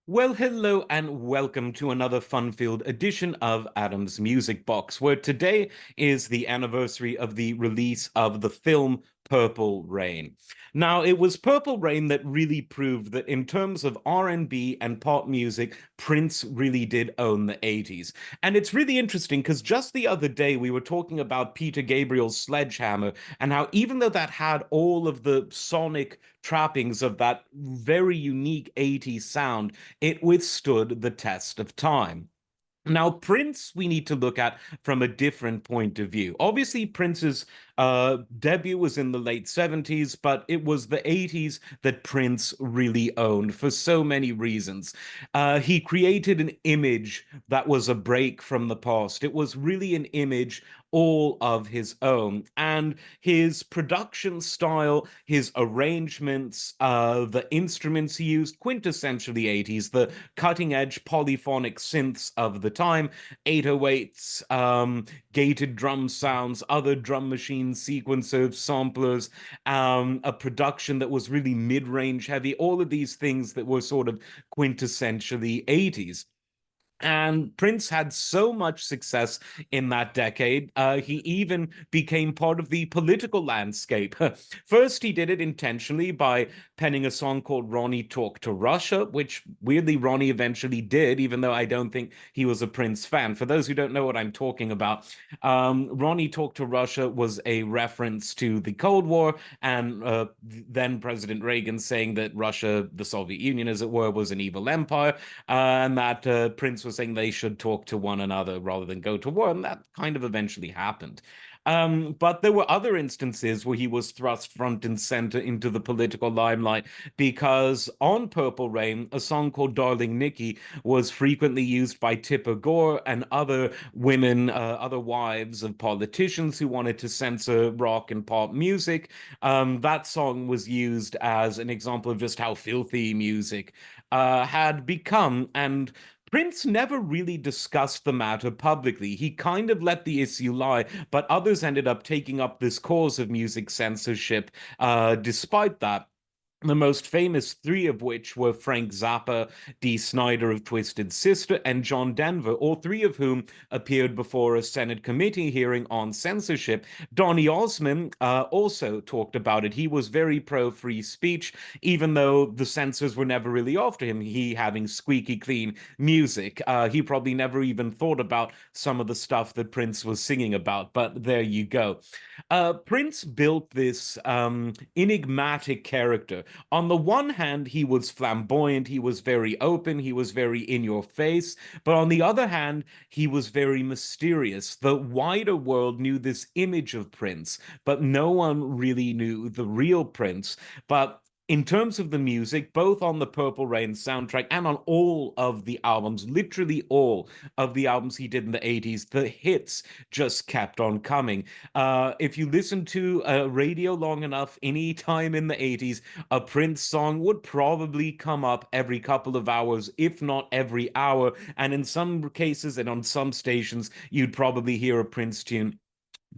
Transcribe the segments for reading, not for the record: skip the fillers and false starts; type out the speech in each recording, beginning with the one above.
Well, hello and welcome to another fun-filled edition of Adam's Music Box, where today is the anniversary of the release of the film Purple Rain. Now, it was Purple Rain that really proved that in terms of R&B and pop music, Prince really did own the 80s. And it's really interesting because just the other day we were talking about Peter Gabriel's Sledgehammer and how even though that had all of the sonic trappings of that very unique 80s sound, it withstood the test of time. Now, Prince, we need to look at from a different point of view. Obviously, Prince's debut was in the late 70s, but it was the 80s that Prince really owned for so many reasons. He created an image that was a break from the past. It was really an image all of his own. And his production style, his arrangements, the instruments he used, quintessentially 80s, the cutting edge polyphonic synths of the time, 808s, gated drum sounds, other drum machine sequencers, samplers, a production that was really mid range heavy, all of these things that were sort of quintessentially 80s. And Prince had so much success in that decade, he even became part of the political landscape. First, he did it intentionally by penning a song called Ronnie Talk to Russia, which weirdly Ronnie eventually did, even though I don't think he was a Prince fan. For those who don't know what I'm talking about, Ronnie Talk to Russia was a reference to the Cold War and then President Reagan saying that Russia, the Soviet Union, as it were, was an evil empire, and that Prince was saying they should talk to one another rather than go to war, and that kind of eventually happened. But there were other instances where he was thrust front and center into the political limelight because on Purple Rain, a song called Darling Nikki was frequently used by Tipper Gore and other women, other wives of politicians who wanted to censor rock and pop music. That song was used as an example of just how filthy music had become. And Prince never really discussed the matter publicly. He kind of let the issue lie, but others ended up taking up this cause of music censorship despite that. The most famous three of which were Frank Zappa, Dee Snider of Twisted Sister, and John Denver, all three of whom appeared before a Senate committee hearing on censorship. Donny Osmond also talked about it. He was very pro free speech, even though the censors were never really after him, he having squeaky clean music. He probably never even thought about some of the stuff that Prince was singing about, but there you go. Prince built this enigmatic character. On the one hand, he was flamboyant, he was very open, he was very in your face. But on the other hand, he was very mysterious. The wider world knew this image of Prince, but no one really knew the real Prince. But in terms of the music, both on the Purple Rain soundtrack and on all of the albums, literally all of the albums he did in the 80s, the hits just kept on coming. If you listen to radio long enough, any time in the 80s, a Prince song would probably come up every couple of hours, if not every hour. And in some cases and on some stations, you'd probably hear a Prince tune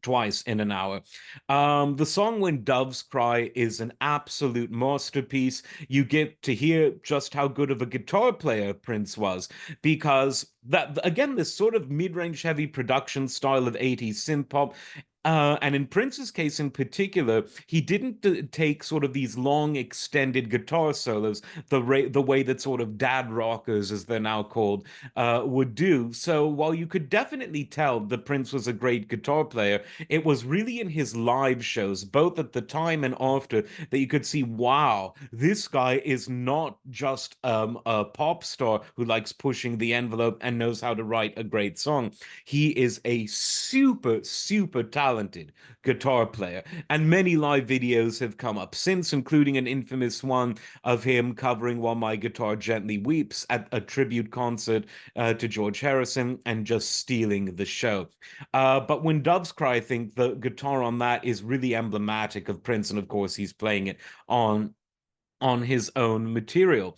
twice in an hour. The song When Doves Cry is an absolute masterpiece. You get to hear just how good of a guitar player Prince was, because that again, this sort of mid-range heavy production style of 80s synth pop. And in Prince's case in particular, he didn't take sort of these long, extended guitar solos the way that sort of dad rockers, as they're now called, would do. So while you could definitely tell that Prince was a great guitar player, it was really in his live shows, both at the time and after, that you could see, wow, this guy is not just a pop star who likes pushing the envelope and knows how to write a great song. He is a super, super talented guitar player. And many live videos have come up since, including an infamous one of him covering While My Guitar Gently Weeps at a tribute concert to George Harrison and just stealing the show. But when Doves Cry, I think the guitar on that is really emblematic of Prince, and of course, he's playing it on his own material.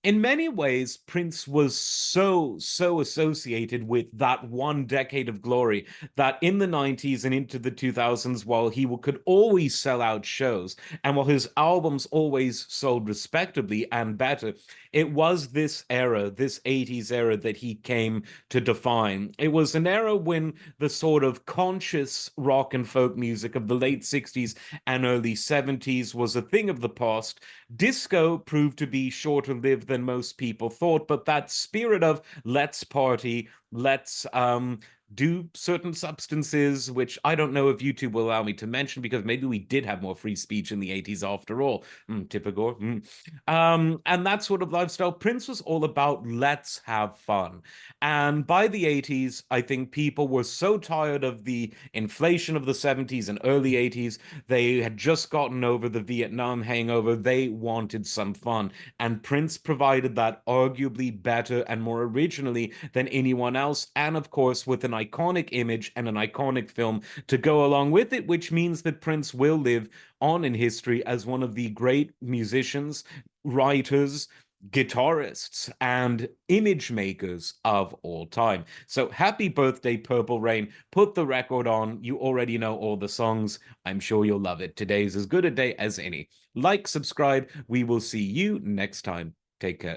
In many ways, Prince was so associated with that one decade of glory that in the 90s and into the 2000s, while he could always sell out shows, and while his albums always sold respectably and better, it was this era, this 80s era, that he came to define. It was an era when the sort of conscious rock and folk music of the late 60s and early 70s was a thing of the past. Disco proved to be shorter lived than most people thought, but that spirit of let's party, let's do certain substances, which I don't know if YouTube will allow me to mention because maybe we did have more free speech in the 80s after all. Tipper Gore. And that sort of lifestyle, Prince was all about let's have fun. And by the 80s, I think people were so tired of the inflation of the 70s and early 80s. They had just gotten over the Vietnam hangover. They wanted some fun. And Prince provided that arguably better and more originally than anyone else. And of course, with an iconic image and an iconic film to go along with it, which means that Prince will live on in history as one of the great musicians, writers, guitarists, and image makers of all time. So happy birthday, Purple Rain. Put the record on. You already know all the songs. I'm sure you'll love it. Today's as good a day as any. Like, subscribe. We will see you next time. Take care.